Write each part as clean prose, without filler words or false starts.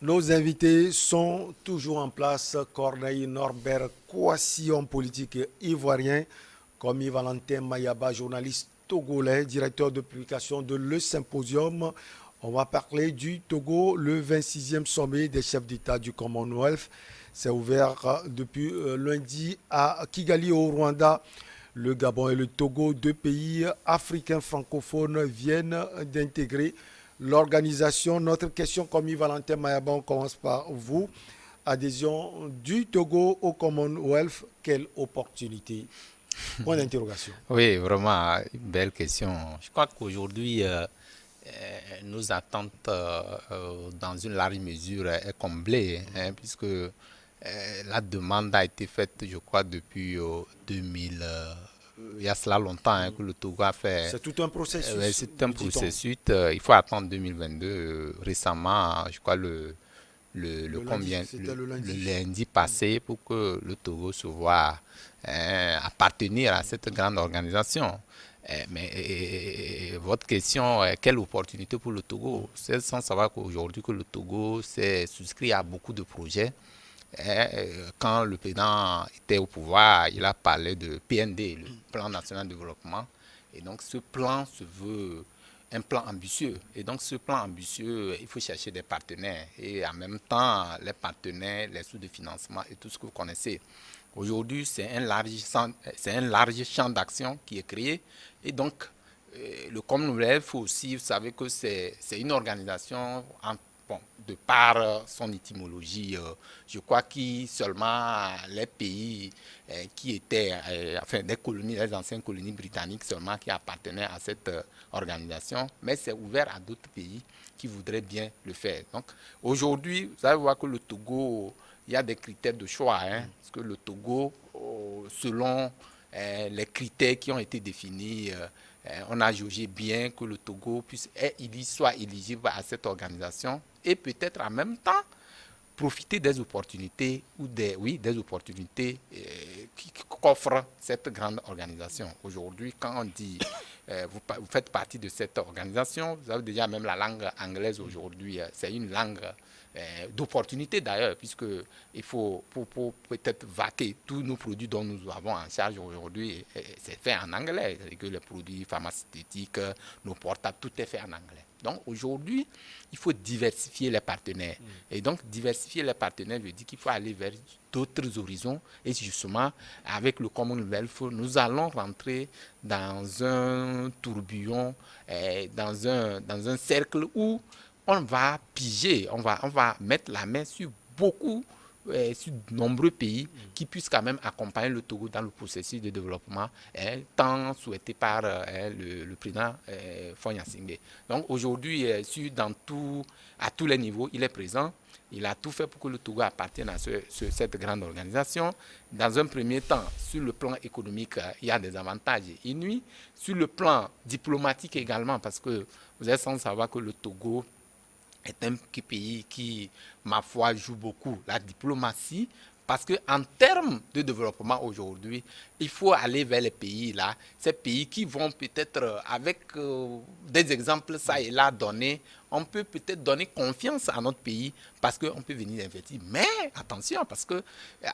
Nos invités sont toujours en place. Corneille Norbert, coalition politique ivoirien, comme Valentin Mayaba, journaliste togolais, directeur de publication de Le Symposium. On va parler du Togo, le 26e sommet des chefs d'État du Commonwealth. C'est ouvert depuis lundi à Kigali au Rwanda. Le Gabon et le Togo, deux pays africains francophones, viennent d'intégrer l'organisation. Notre question, comme Valentin Mayaba, on commence par vous. Adhésion du Togo au Commonwealth, quelle opportunité? Point d'interrogation. Oui, vraiment, une belle question. Je crois qu'aujourd'hui, nos attentes, dans une large mesure, est comblée, hein, puisque la demande a été faite, je crois, depuis 2000. Il y a cela longtemps, hein, que le Togo a fait. C'est tout un Ouais, processus, c'est un dit-on. processus. Il faut attendre 2022. Récemment, je crois Le lundi, combien c'était le le lundi. lundi passé pour que le Togo se voit appartenir à cette grande organisation. Mais votre question, quelle opportunité pour le Togo? C'est sans savoir qu'aujourd'hui que le Togo s'est souscrit à beaucoup de projets. Quand le président était au pouvoir, il a parlé de PND, le Plan National de Développement. Et donc ce plan se veut un plan ambitieux. Et donc ce plan ambitieux, il faut chercher des partenaires. Et en même temps, les partenaires, les sources de financement et tout ce que vous connaissez. Aujourd'hui, c'est un large champ d'action qui est créé. Et donc, le Commonwealth aussi, vous savez que c'est une organisation bon, de par son étymologie, je crois que seulement les pays qui étaient, enfin des colonies, les anciennes colonies britanniques seulement qui appartenaient à cette organisation, mais c'est ouvert à d'autres pays qui voudraient bien le faire. Donc aujourd'hui, vous allez voir que le Togo, il y a des critères de choix, hein, parce que le Togo, selon les critères qui ont été définis, on a jugé bien que le Togo soit éligible à cette organisation et peut-être en même temps profiter des opportunités des opportunités qu'offre cette grande organisation. Aujourd'hui, quand on dit vous faites partie de cette organisation, vous avez déjà même la langue anglaise aujourd'hui, c'est une langue d'opportunité d'ailleurs, puisque il faut pour peut-être vaquer tous nos produits dont nous avons en charge aujourd'hui, c'est fait en anglais, et que les produits pharmaceutiques, nos portables, tout est fait en anglais. Donc aujourd'hui, il faut diversifier les partenaires. Et donc diversifier les partenaires veut dire qu'il faut aller vers d'autres horizons. Et justement, avec le Commonwealth, nous allons rentrer dans un tourbillon, dans un cercle où on va piger, on va mettre la main sur beaucoup, sur de nombreux pays qui puissent quand même accompagner le Togo dans le processus de développement tant souhaité par le président Fagne Singbe. Donc aujourd'hui, à tous les niveaux, il est présent. Il a tout fait pour que le Togo appartienne à cette grande organisation. Dans un premier temps, sur le plan économique, il y a des avantages inouïs. Sur le plan diplomatique également, parce que vous êtes sans savoir que le Togo est un pays qui, ma foi, joue beaucoup la diplomatie parce qu'en termes de développement aujourd'hui, il faut aller vers les pays là, ces pays qui vont peut-être avec des exemples ça et là donnés, on peut peut-être donner confiance à notre pays parce qu'on peut venir investir. Mais attention, parce que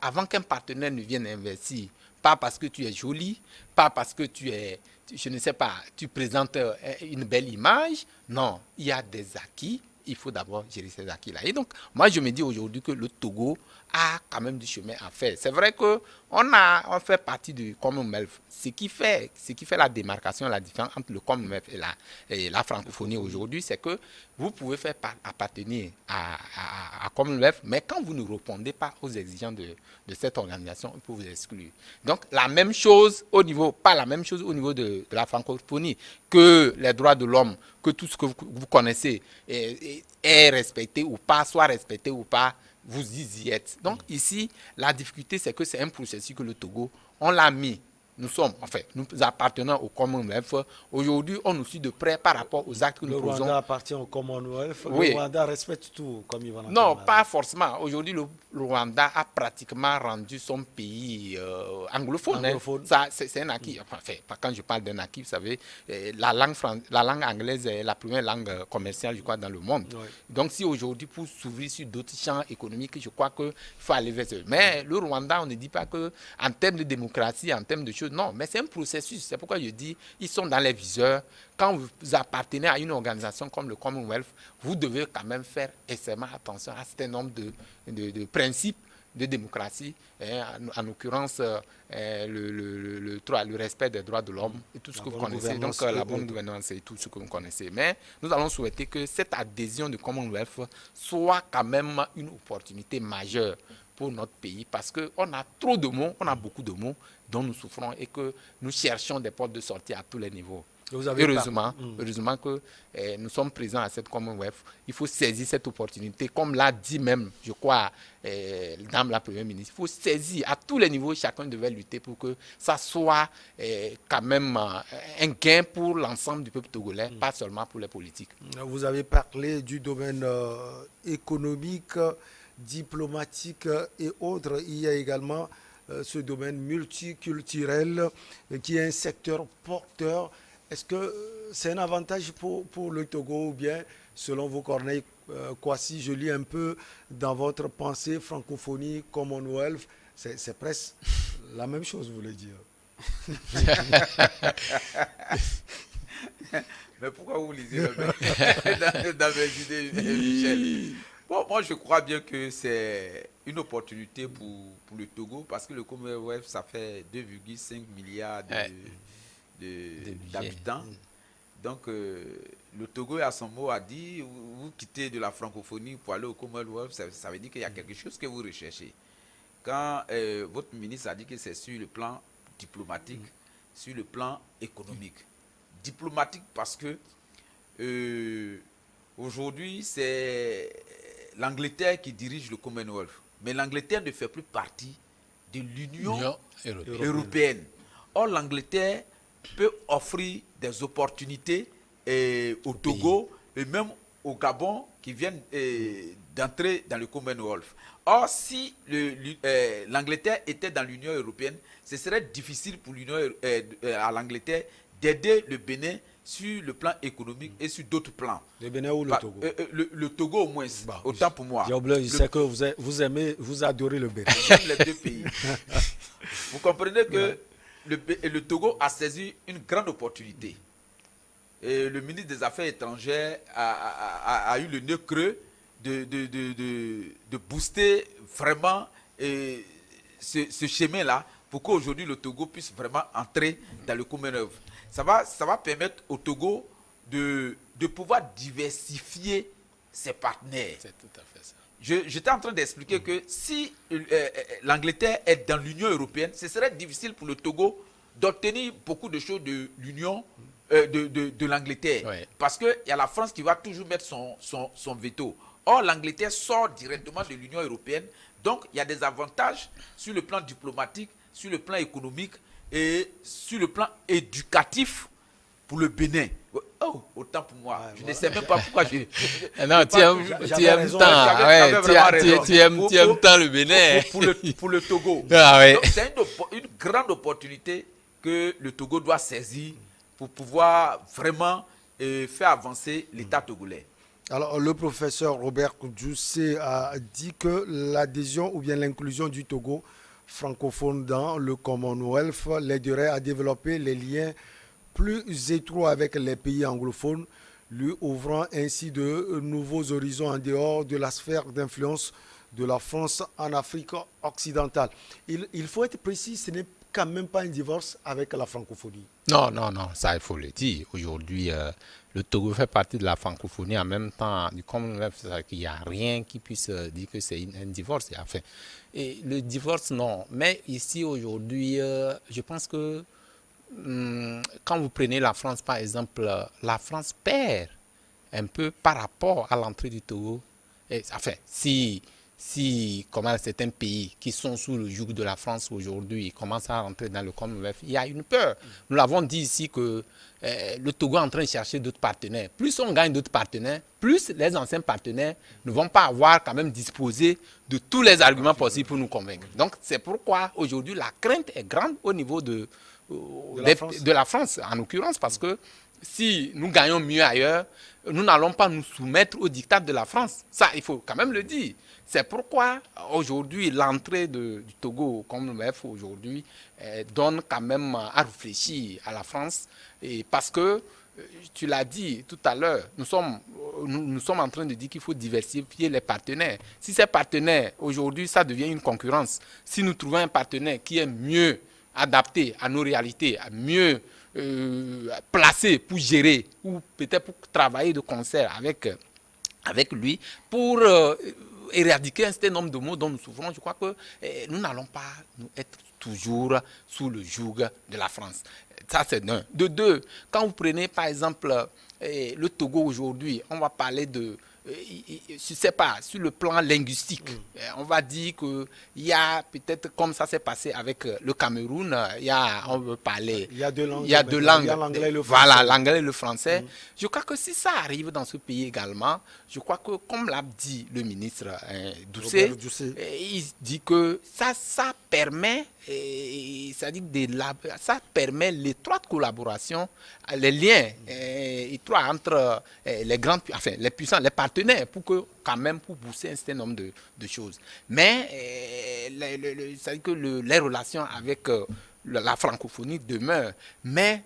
avant qu'un partenaire ne vienne investir, pas parce que tu es joli, pas parce que je ne sais pas, tu présentes une belle image. Non, il y a des acquis. Il faut d'abord gérer ces acquis-là. Et donc, moi, je me dis aujourd'hui que le Togo a quand même du chemin à faire. C'est vrai qu'on fait partie du Commonwealth. Ce qui fait la démarcation, la différence entre le Commonwealth et la francophonie aujourd'hui, c'est que vous pouvez faire appartenir à Commonwealth, mais quand vous ne répondez pas aux exigences de cette organisation, on peut vous exclure. Donc, la même chose pas la même chose au niveau de la francophonie, que les droits de l'homme, que tout ce que vous connaissez est respecté ou pas, soit respecté ou pas, vous y êtes. Donc ici, la difficulté, c'est que c'est un processus que le Togo, on l'a mis nous appartenons au Commonwealth. Aujourd'hui, on nous suit de près par rapport aux actes que nous posons. Le Rwanda appartient au Commonwealth. Oui. Le Rwanda respecte tout, comme il va Non, pas forcément. Aujourd'hui, le Rwanda a pratiquement rendu son pays anglophone. Ça, c'est un acquis. Enfin, quand je parle d'un acquis, vous savez, la langue anglaise est la première langue commerciale, je crois, dans le monde. Oui. Donc, si aujourd'hui, pour s'ouvrir sur d'autres champs économiques, je crois qu'il faut aller vers ça. Mais le Rwanda, on ne dit pas qu'en termes de démocratie, en termes de choses, non, mais c'est un processus. C'est pourquoi je dis, ils sont dans les viseurs. Quand vous appartenez à une organisation comme le Commonwealth, vous devez quand même faire extrêmement attention à un certain nombre de principes de démocratie, en l'occurrence le respect des droits de l'homme et tout ce que vous connaissez, donc la bonne gouvernance et tout ce que vous connaissez. Mais nous allons souhaiter que cette adhésion du Commonwealth soit quand même une opportunité majeure pour notre pays, parce qu'on a trop de mots, on a beaucoup de mots dont nous souffrons et que nous cherchons des portes de sortie à tous les niveaux. Heureusement que nous sommes présents à cette Commonwealth. Il faut saisir cette opportunité, comme l'a dit même, je crois, Madame la Première ministre. Il faut saisir à tous les niveaux, chacun devait lutter pour que ça soit quand même un gain pour l'ensemble du peuple togolais, pas seulement pour les politiques. Vous avez parlé du domaine économique, diplomatique et autres. Il y a également ce domaine multiculturel qui est un secteur porteur. Est-ce que c'est un avantage pour le Togo ou bien, selon vous, Corneille Kwasi, je lis un peu dans votre pensée, francophonie, Commonwealth, c'est presque la même chose, vous voulez dire. Mais pourquoi vous lisez dans mes idées, Michel? Bon, moi, je crois bien que c'est une opportunité pour le Togo, parce que le Commonwealth, ça fait 2,5 milliards d'habitants. Donc, le Togo, à son mot, a dit, vous quittez de la francophonie pour aller au Commonwealth, ça veut dire qu'il y a quelque chose que vous recherchez. Quand votre ministre a dit que c'est sur le plan diplomatique, sur le plan économique. Diplomatique parce que aujourd'hui, c'est l'Angleterre qui dirige le Commonwealth. Mais l'Angleterre ne fait plus partie de l'Union européenne. Or, l'Angleterre peut offrir des opportunités au Togo et même au Gabon qui viennent d'entrer dans le Commonwealth. Or, si l'Angleterre était dans l'Union européenne, ce serait difficile pour à l'Angleterre d'aider le Bénin sur le plan économique et sur d'autres plans. Le Bénin ou le Togo? Le Togo au moins, autant pour moi. Je sais que vous adorez le Bénin. J'aime les deux pays. Vous comprenez que le Togo a saisi une grande opportunité. Et le ministre des Affaires étrangères a eu le nœud creux de booster vraiment ce chemin-là pour qu'aujourd'hui le Togo puisse vraiment entrer dans le Commonwealth. Ça va permettre au Togo de pouvoir diversifier ses partenaires. C'est tout à fait ça. J'étais en train d'expliquer que si l'Angleterre est dans l'Union européenne, ce serait difficile pour le Togo d'obtenir beaucoup de choses de l'Union, de l'Angleterre. Ouais. Parce qu'il y a la France qui va toujours mettre son veto. Or, l'Angleterre sort directement de l'Union européenne. Donc, il y a des avantages sur le plan diplomatique, sur le plan économique et sur le plan éducatif pour le Bénin. Oh, autant pour moi. Je ne sais même pas pourquoi j'ai... Non, tu aimes tant le Bénin. Pour le Togo. Ah, ouais. Donc, c'est une grande opportunité que le Togo doit saisir pour pouvoir vraiment faire avancer l'État togolais. Alors, le professeur Robert Djoussé a dit que l'adhésion ou bien l'inclusion du Togo francophone dans le Commonwealth l'aiderait à développer les liens plus étroits avec les pays anglophones, lui ouvrant ainsi de nouveaux horizons en dehors de la sphère d'influence de la France en Afrique occidentale. Il faut être précis, ce n'est quand même pas un divorce avec la francophonie. Non, ça il faut le dire. Aujourd'hui, le Togo fait partie de la francophonie en même temps du Commonwealth, c'est-à-dire qu'il n'y a rien qui puisse dire que c'est un divorce. Enfin, et le divorce, non. Mais ici, aujourd'hui, je pense que quand vous prenez la France, par exemple, la France perd un peu par rapport à l'entrée du Togo. Et, enfin, si si comment certains pays qui sont sous le joug de la France aujourd'hui commencent à rentrer dans le Commonwealth, il y a une peur. Nous l'avons dit ici que le Togo est en train de chercher d'autres partenaires. Plus on gagne d'autres partenaires, plus les anciens partenaires ne vont pas avoir quand même disposé de tous les arguments possibles pour nous convaincre. Donc c'est pourquoi aujourd'hui la crainte est grande au niveau de la France, en l'occurrence, parce que si nous gagnons mieux ailleurs, nous n'allons pas nous soumettre au diktat de la France. Ça, il faut quand même le dire. C'est pourquoi aujourd'hui l'entrée du Togo au Commonwealth aujourd'hui donne quand même à réfléchir à la France, et parce que tu l'as dit tout à l'heure, nous sommes en train de dire qu'il faut diversifier les partenaires. Si ces partenaires aujourd'hui ça devient une concurrence, si nous trouvons un partenaire qui est mieux adapté à nos réalités, à mieux placé pour gérer ou peut-être pour travailler de concert avec lui pour éradiquer un certain nombre de maux dont nous souffrons, je crois que nous n'allons pas être toujours sous le joug de la France. Ça, c'est d'un. De deux, quand vous prenez par exemple le Togo aujourd'hui, on va parler de je ne sais pas, sur le plan linguistique, on va dire qu'il y a peut-être, comme ça s'est passé avec le Cameroun, on veut parler. Il y a deux langues. Il y a deux langues. L'anglais et le français. Voilà, l'anglais et le français. Je crois que si ça arrive dans ce pays également, je crois que, comme l'a dit le ministre Doucet, il dit que ça permet, ça permet l'étroite collaboration, les liens étroits entre les puissants, les partenaires, pour que quand même pour booster un certain nombre de choses. Mais c'est-à-dire que les relations avec la francophonie demeurent, mais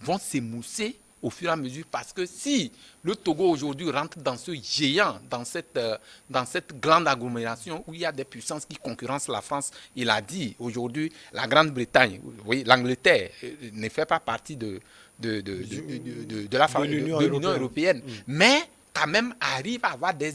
vont s'émousser au fur et à mesure, parce que si le Togo aujourd'hui rentre dans ce géant, dans cette grande agglomération où il y a des puissances qui concurrencent la France, il a dit aujourd'hui la Grande-Bretagne, oui, l'Angleterre ne fait pas partie de l'Union européenne, mais quand même arrive à avoir des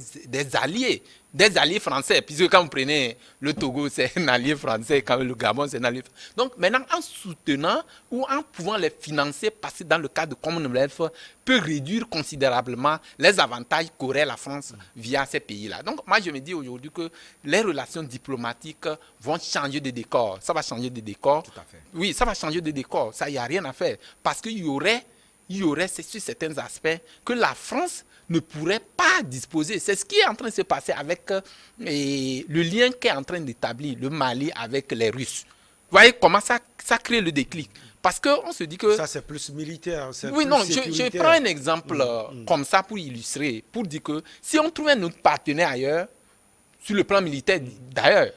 alliés français, puisque quand vous prenez le Togo, c'est un allié français, quand le Gabon, c'est un allié français. Donc maintenant, en soutenant ou en pouvant les financer, passer dans le cadre de Commonwealth, peut réduire considérablement les avantages qu'aurait la France via ces pays-là. Donc moi, je me dis aujourd'hui que les relations diplomatiques vont changer de décor. Ça va changer de décor. Tout à fait. Oui, ça va changer de décor. Ça, il n'y a rien à faire. Parce qu'il y aurait sur certains aspects que la France ne pourrait pas disposer. C'est ce qui est en train de se passer avec le lien qu'est en train d'établir le Mali avec les Russes. Vous voyez comment ça crée le déclic. Parce qu'on se dit que... Ça, c'est plus militaire. Oui, non, je prends un exemple comme ça pour illustrer, pour dire que si on trouve un autre partenaire ailleurs, sur le plan militaire, d'ailleurs,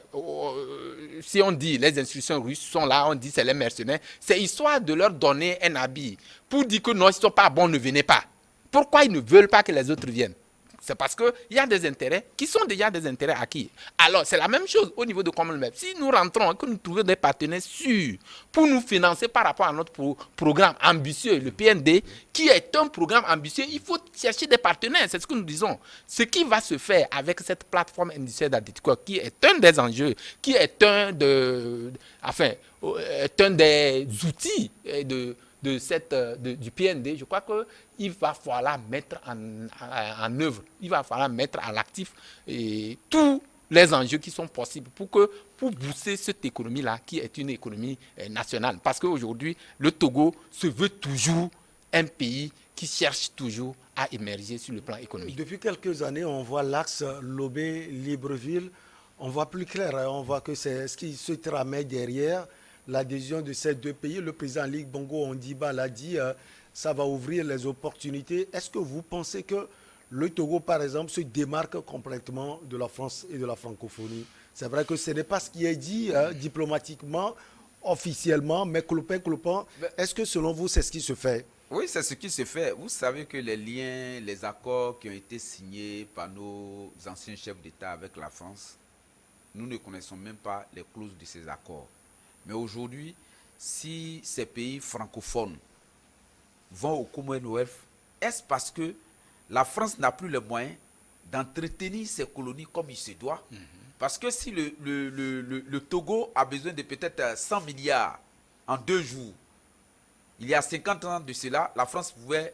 si on dit les institutions russes sont là, on dit c'est les mercenaires, c'est histoire de leur donner un habit pour dire que non, ils ne sont pas bons, ne venez pas. Pourquoi ils ne veulent pas que les autres viennent? C'est parce qu'il y a des intérêts qui sont déjà des intérêts acquis. Alors, c'est la même chose au niveau de Commonwealth. Si nous rentrons et que nous trouvons des partenaires sûrs pour nous financer par rapport à notre programme ambitieux, le PND, qui est un programme ambitieux, il faut chercher des partenaires. C'est ce que nous disons. Ce qui va se faire avec cette plateforme industrielle d'Aditiko, qui est un des enjeux, qui est un des outils du PND, je crois qu'il va falloir mettre en œuvre, il va falloir mettre à l'actif tous les enjeux qui sont possibles pour booster cette économie-là, qui est une économie nationale. Parce qu'aujourd'hui, le Togo se veut toujours un pays qui cherche toujours à émerger sur le plan économique. Depuis quelques années, on voit l'axe Lobé-Libreville, on voit plus clair, on voit que c'est ce qui se tramait derrière l'adhésion de ces deux pays. Le président Ali Bongo Ondimba l'a dit, ça va ouvrir les opportunités. Est-ce que vous pensez que le Togo, par exemple, se démarque complètement de la France et de la francophonie? C'est vrai que ce n'est pas ce qui est dit diplomatiquement, officiellement, mais clopin. Est-ce que selon vous, c'est ce qui se fait? Oui, c'est ce qui se fait. Vous savez que les liens, les accords qui ont été signés par nos anciens chefs d'État avec la France, nous ne connaissons même pas les clauses de ces accords. Mais aujourd'hui, si ces pays francophones vont au Commonwealth, est-ce parce que la France n'a plus les moyens d'entretenir ses colonies comme il se doit? Parce que si le Togo a besoin de peut-être 100 milliards en 2 jours, il y a 50 ans de cela, la France pouvait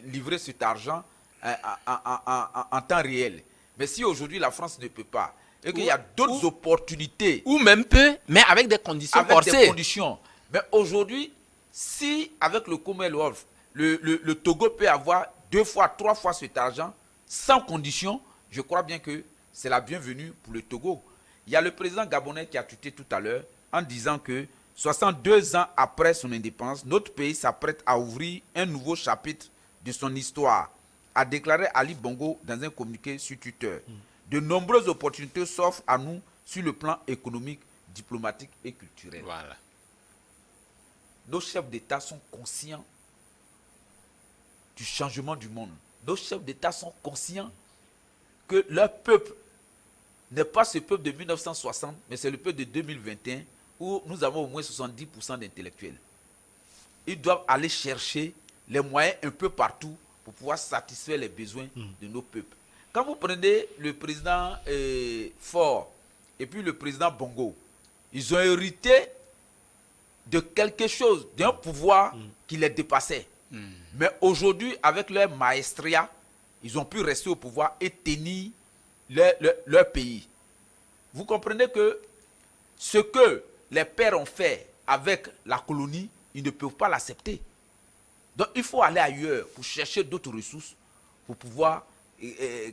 livrer cet argent en temps réel. Mais si aujourd'hui la France ne peut pas, et qu'il y a d'autres opportunités. Ou même peu, mais avec des conditions forcées. Avec des conditions. Mais aujourd'hui, si avec le Commonwealth, le Togo peut avoir 2 fois, 3 fois cet argent, sans condition, je crois bien que c'est la bienvenue pour le Togo. Il y a le président gabonais qui a tweeté tout à l'heure en disant que 62 ans après son indépendance, notre pays s'apprête à ouvrir un nouveau chapitre de son histoire, a déclaré Ali Bongo dans un communiqué sur Twitter. De nombreuses opportunités s'offrent à nous sur le plan économique, diplomatique et culturel. Voilà. Nos chefs d'État sont conscients du changement du monde. Nos chefs d'État sont conscients que leur peuple n'est pas ce peuple de 1960, mais c'est le peuple de 2021 où nous avons au moins 70% d'intellectuels. Ils doivent aller chercher les moyens un peu partout pour pouvoir satisfaire les besoins de nos peuples. Quand vous prenez le président Faure et puis le président Bongo, ils ont hérité de quelque chose, d'un pouvoir qui les dépassait. Mais aujourd'hui, avec leur maestria, ils ont pu rester au pouvoir et tenir leur pays. Vous comprenez que ce que les pères ont fait avec la colonie, ils ne peuvent pas l'accepter. Donc il faut aller ailleurs pour chercher d'autres ressources pour pouvoir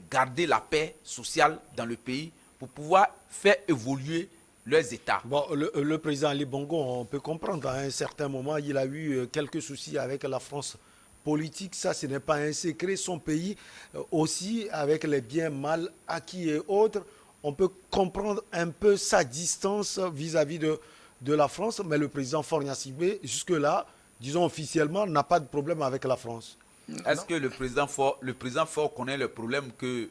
garder la paix sociale dans le pays, pour pouvoir faire évoluer leurs États. Bon, le président Ali Bongo, on peut comprendre, à un certain moment, il a eu quelques soucis avec la France politique. Ça, ce n'est pas un secret. Son pays aussi, avec les biens mal acquis et autres, on peut comprendre un peu sa distance vis-à-vis de la France. Mais le président Faure Gnassingbé, jusque-là, disons officiellement, n'a pas de problème avec la France. Est-ce que le président Faure connaît le problème que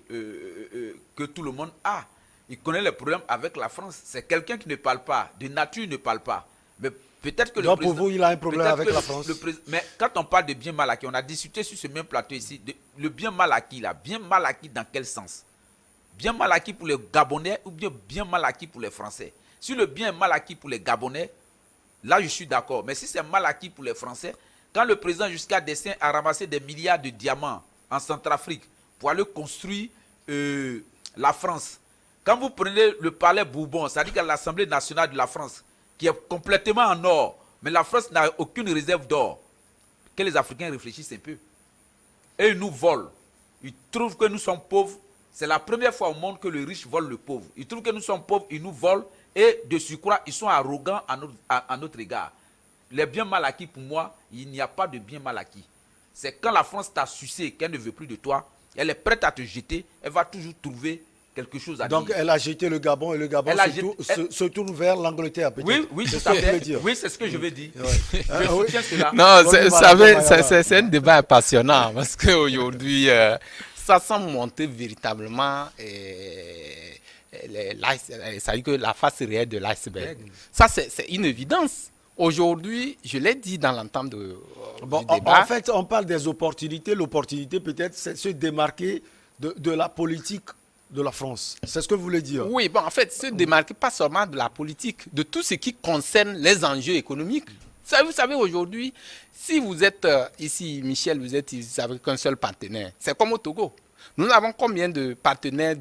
tout le monde a? Il connaît les problèmes avec la France. C'est quelqu'un qui ne parle pas, de nature ne parle pas. Mais peut-être que donc pour vous, il a un problème avec la France. Mais quand on parle de bien mal acquis, on a discuté sur ce même plateau ici, le bien mal acquis là, bien mal acquis dans quel sens? Bien mal acquis pour les Gabonais ou bien mal acquis pour les Français? Si le bien est mal acquis pour les Gabonais, là je suis d'accord. Mais si c'est mal acquis pour les Français, quand le président Giscard d'Estaing a ramassé des milliards de diamants en Centrafrique pour aller construire la France, quand vous prenez le palais Bourbon, c'est-à-dire qu'à l'Assemblée nationale de la France, qui est complètement en or, mais la France n'a aucune réserve d'or, que les Africains réfléchissent un peu. Et ils nous volent. Ils trouvent que nous sommes pauvres. C'est la première fois au monde que le riche vole le pauvre. Ils trouvent que nous sommes pauvres, ils nous volent. Et de surcroît, ils sont arrogants à notre égard. Les biens mal acquis, pour moi, il n'y a pas de bien mal acquis. C'est quand la France t'a sucé, qu'elle ne veut plus de toi, elle est prête à te jeter, elle va toujours trouver quelque chose à dire. Donc elle a jeté le Gabon et le Gabon se tourne vers l'Angleterre. Oui, c'est ça. Oui, c'est ce que je veux dire. Je soutiens cela. Non, c'est un débat passionnant parce qu'aujourd'hui, ça semble monter véritablement c'est-à-dire que la face réelle de l'iceberg. Ça, c'est une évidence. Aujourd'hui, je l'ai dit dans l'entame du débat. En fait, on parle des opportunités. L'opportunité, peut-être, c'est se démarquer de la politique de la France. C'est ce que vous voulez dire? Oui, bon, en fait, se démarquer pas seulement de la politique, de tout ce qui concerne les enjeux économiques. Vous savez, aujourd'hui, si vous êtes ici, Michel, vous êtes ici avec un seul partenaire, c'est comme au Togo. Nous avons combien de partenaires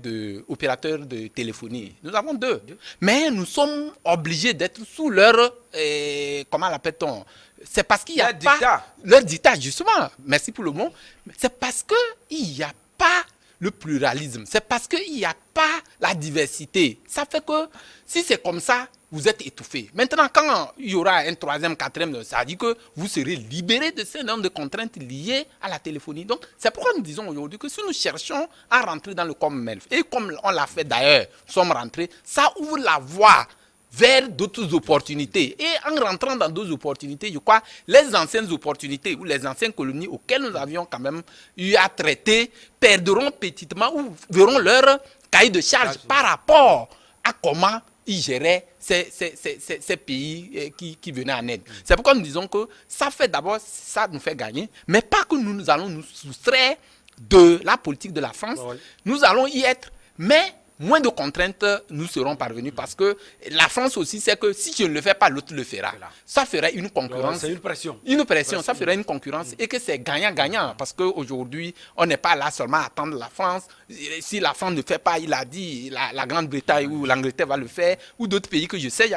opérateurs de téléphonie? Nous avons 2. Mais nous sommes obligés d'être sous leur... comment l'appelle-t-on? C'est parce qu'il n'y a pas... Leur dictat, justement. Merci pour le mot. C'est parce qu'il n'y a pas le pluralisme. C'est parce qu'il n'y a pas la diversité. Ça fait que si c'est comme ça, vous êtes étouffé. Maintenant, quand il y aura un 3e, 4e, ça dit que vous serez libéré de ce nombre de contraintes liées à la téléphonie. Donc, c'est pourquoi nous disons aujourd'hui que si nous cherchons à rentrer dans le Commonwealth, et comme on l'a fait d'ailleurs, nous sommes rentrés, ça ouvre la voie vers d'autres opportunités. Et en rentrant dans d'autres opportunités, je crois, les anciennes opportunités ou les anciennes colonies auxquelles nous avions quand même eu à traiter perdront petitement ou verront leur cahier de charge par rapport à comment ils géraient ces pays qui venaient en aide. C'est pourquoi nous disons que ça fait d'abord, ça nous fait gagner, mais pas que nous allons nous soustraire de la politique de la France. Nous allons y être, mais moins de contraintes nous serons parvenus parce que la France aussi sait que si je ne le fais pas, l'autre le fera. Ça ferait une concurrence. C'est une pression. Une pression, ça ferait une concurrence et que c'est gagnant-gagnant parce qu'aujourd'hui, on n'est pas là seulement à attendre la France. Si la France ne fait pas, il a dit, la Grande-Bretagne ou l'Angleterre va le faire ou d'autres pays que je sais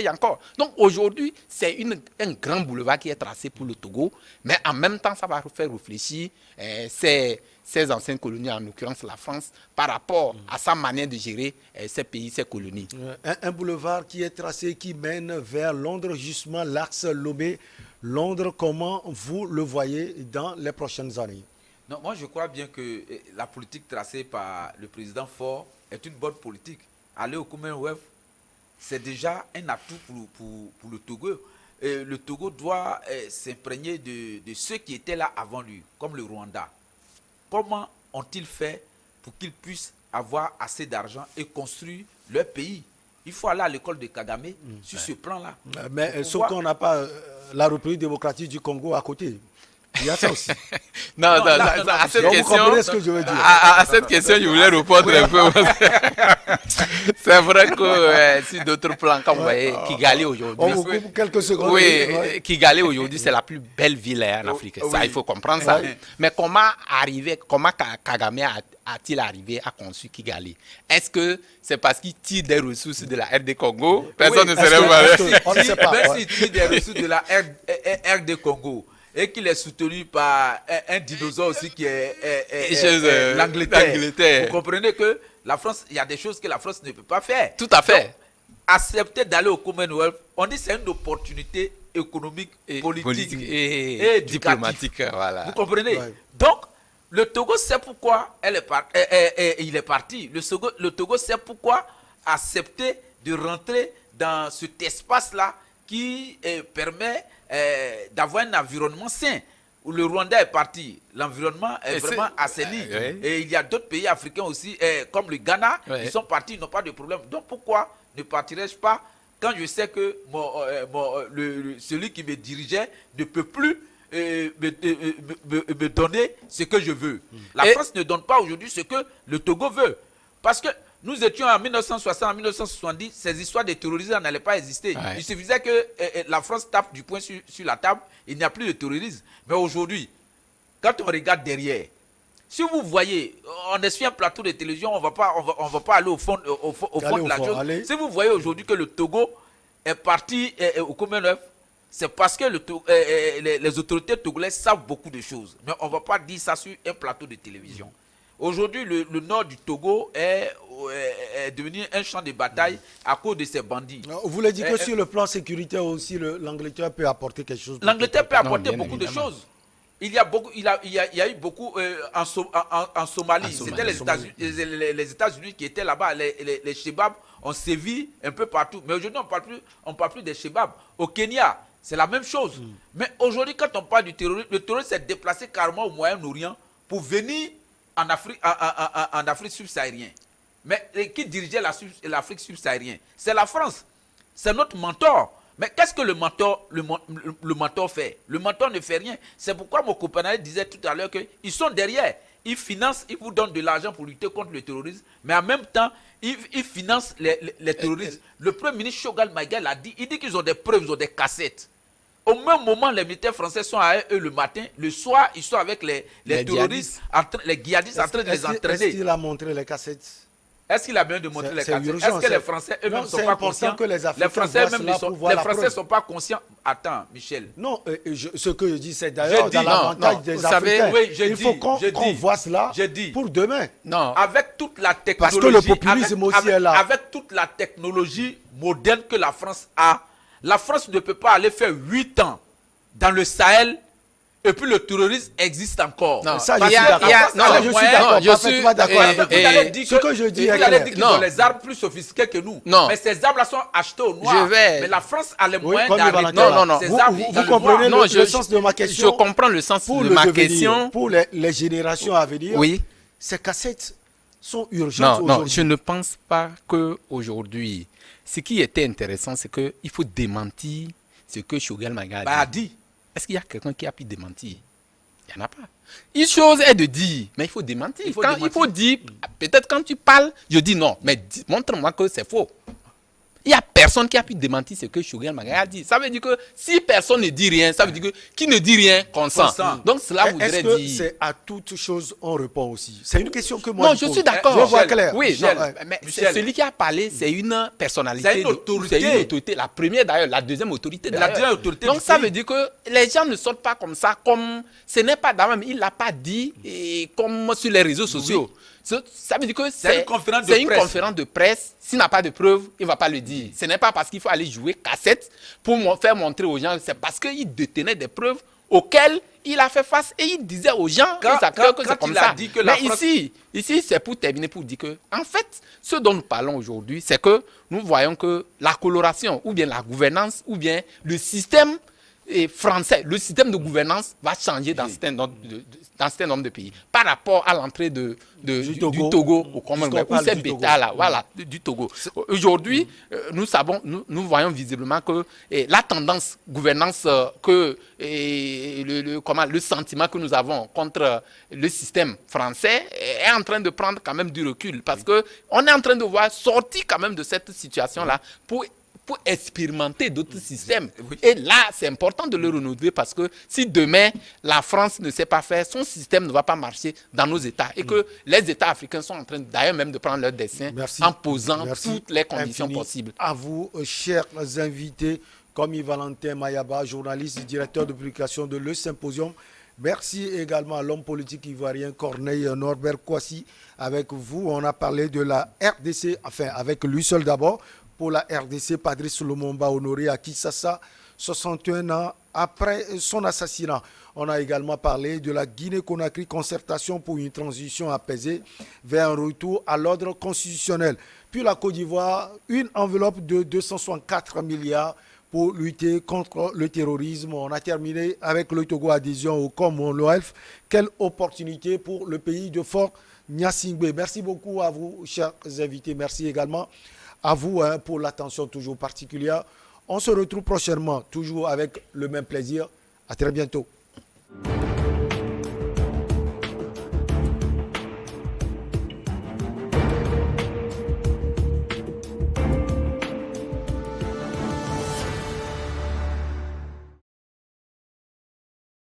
encore. Donc aujourd'hui, c'est un grand boulevard qui est tracé pour le Togo, mais en même temps, ça va faire réfléchir ces anciennes colonies, en l'occurrence la France, par rapport à sa manière de gérer ces pays, ces colonies. Un boulevard qui est tracé, qui mène vers Londres, justement l'axe Lomé-Londres. Comment vous le voyez dans les prochaines années? Non, moi je crois bien que la politique tracée par le président Faure est une bonne politique. Aller au Commonwealth, c'est déjà un atout pour le Togo. Le Togo doit s'imprégner de ceux qui étaient là avant lui, comme le Rwanda. Comment ont-ils fait pour qu'ils puissent avoir assez d'argent et construire leur pays? Il faut aller à l'école de Kagame sur ce plan-là. Mais sauf qu'on n'a pas la République démocratique du Congo à côté. Il y a ça aussi. Non, à cette question, vous comprenez ce que je veux dire. À cette question, je voulais répondre un peu. C'est vrai que sur d'autres plans, comme vous voyez, Kigali aujourd'hui. On vous coupe quelques secondes. Oui, Kigali aujourd'hui, c'est la plus belle ville en Afrique. Ça, il faut comprendre ça. Mais comment Kagame a-t-il arrivé à construire Kigali? Est-ce que c'est parce qu'il tire des ressources de la RD Congo? Personne ne serait malin. On ne sait pas. Même s'il tire des ressources de la RD Congo et qu'il est soutenu par un dinosaure aussi qui est l'Angleterre. Vous comprenez que la France, il y a des choses que la France ne peut pas faire. Tout à fait. Donc, accepter d'aller au Commonwealth, on dit que c'est une opportunité économique, politique et diplomatique. Voilà. Vous comprenez? Donc, le Togo sait pourquoi il est parti. Le Togo sait pourquoi accepter de rentrer dans cet espace-là qui permet d'avoir un environnement sain. Où le Rwanda est parti, l'environnement est vraiment assaini. Et il y a d'autres pays africains aussi, comme le Ghana, ils sont partis, ils n'ont pas de problème. Donc pourquoi ne partirais-je pas quand je sais que celui qui me dirigeait ne peut plus me donner ce que je veux. La France ne donne pas aujourd'hui ce que le Togo veut. Parce que nous étions en 1960, en 1970, ces histoires de terrorisme n'allaient pas exister. Il suffisait que la France tape du poing sur la table, il n'y a plus de terrorisme. Mais aujourd'hui, quand on regarde derrière, si vous voyez, on est sur un plateau de télévision, on ne va pas aller au fond de la chose. Si vous voyez aujourd'hui que le Togo est parti au Commonwealth, c'est parce que les autorités togolaises savent beaucoup de choses. Mais on ne va pas dire ça sur un plateau de télévision. Aujourd'hui, le nord du Togo est devenu un champ de bataille à cause de ces bandits. Vous voulez dire que sur le plan sécuritaire aussi, l'Angleterre peut apporter quelque chose? L'Angleterre peut apporter beaucoup de choses. Il y a eu beaucoup en Somalie. C'était les États-Unis qui étaient là-bas. Les Chebabs ont sévi un peu partout. Mais aujourd'hui, on ne parle plus des Chebabs. Au Kenya, c'est la même chose. Mais aujourd'hui, quand on parle du terrorisme, le terrorisme s'est déplacé carrément au Moyen-Orient pour venir en Afrique subsaharienne. Mais qui dirigeait l'Afrique subsaharienne? C'est la France. C'est notre mentor. Mais qu'est-ce que le mentor fait? Le mentor ne fait rien. C'est pourquoi mon copain disait tout à l'heure qu'ils sont derrière. Ils financent, ils vous donnent de l'argent pour lutter contre le terrorisme, mais en même temps, ils financent les terroristes. Le Premier ministre Choguel Maïga a dit, il dit qu'ils ont des preuves, ils ont des cassettes. Au même moment, les militaires français sont à eux le matin. Le soir, ils sont avec les terroristes, les djihadistes en train de les entraîner. Est-ce qu'il a montré les cassettes? Est-ce qu'il a bien de montrer les cassettes? Est-ce que les Français eux-mêmes ne sont pas conscients? Les Français ne sont pas conscients. Attends, Michel. Non, ce que je dis, c'est d'ailleurs dans l'avantage des Africains. Il faut qu'on voit cela pour demain. Non. Avec toute la technologie. Parce que le populisme aussi est là. Avec toute la technologie moderne que la France a, la France ne peut pas aller faire 8 ans dans le Sahel et puis le terrorisme existe encore. Non, ça, je suis d'accord. Ce que je dis est clair. Qu'ils ont les armes plus sophistiquées que nous. Non. Mais ces armes-là sont achetées au noir. Mais la France a les moyens d'arrêter ces armes. Vous comprenez le sens de ma question? Je comprends le sens de ma question. Pour les générations à venir, ces cassettes sont urgentes aujourd'hui. Non, je ne pense pas qu'aujourd'hui, ce qui était intéressant, c'est qu'il faut démentir ce que Choguel Maïga a dit. dit. Est-ce qu'il y a quelqu'un qui a pu démentir? Il n'y en a pas. Une chose est de dire, mais il faut démentir. Il faut dire, peut-être quand tu parles, je dis non, mais montre-moi que c'est faux. Il n'y a personne qui a pu démentir ce que Choguel Maga a dit. Ça veut dire que si personne ne dit rien, ça veut dire que qui ne dit rien consent. Donc cela voudrait dire... Est-ce que c'est à toute chose on répond aussi? C'est une question que moi je pose. Je suis d'accord. Je vois clair. Oui, Michel, mais celui qui a parlé, c'est une personnalité. C'est une autorité. C'est une autorité. La première d'ailleurs, la deuxième autorité d'ailleurs. La deuxième autorité. Donc ça veut dire que les gens ne sortent pas comme ça, comme... Ce n'est pas d'avant, il ne l'a pas dit comme sur les réseaux sociaux. Oui. Ça veut dire que c'est une conférence de presse. S'il n'a pas de preuves, il ne va pas le dire. Ce n'est pas parce qu'il faut aller jouer cassette pour faire montrer aux gens. C'est parce qu'il détenait des preuves auxquelles il a fait face et il disait aux gens que c'est comme ça. Mais ici, c'est pour terminer, pour dire que, en fait, ce dont nous parlons aujourd'hui, c'est que nous voyons que la coloration, ou bien la gouvernance, ou bien le système français, le système de gouvernance va changer dans un certain nombre de pays. Par rapport à l'entrée du Togo au Commonwealth, ou cette bêta-là, voilà, du Togo. Aujourd'hui, nous voyons visiblement que la tendance gouvernance, le sentiment que nous avons contre le système français est en train de prendre quand même du recul. Parce qu'on est en train de voir sortir quand même de cette situation-là pour expérimenter d'autres systèmes. Oui. Et là, c'est important de le renouveler parce que si demain, la France ne sait pas faire, son système ne va pas marcher dans nos États. Et que les États africains sont en train d'ailleurs même de prendre leur destin en posant toutes les conditions possibles. À vous, chers invités, comme Yves-Valentin Mayaba, journaliste et directeur de publication de Le Symposium. Merci également à l'homme politique ivoirien Corneille Norbert Kouassi. Avec vous, on a parlé de la RDC, enfin avec lui seul d'abord, pour la RDC, Patrice Lumumba honoré à Kinshasa, 61 ans après son assassinat. On a également parlé de la Guinée-Conakry, concertation pour une transition apaisée vers un retour à l'ordre constitutionnel. Puis la Côte d'Ivoire, une enveloppe de 264 milliards pour lutter contre le terrorisme. On a terminé avec le Togo, adhésion au Commonwealth. Quelle opportunité pour le pays de Fort Gnassingbé. Merci beaucoup à vous, chers invités. Merci également à vous pour l'attention toujours particulière. On se retrouve prochainement, toujours avec le même plaisir. À très bientôt.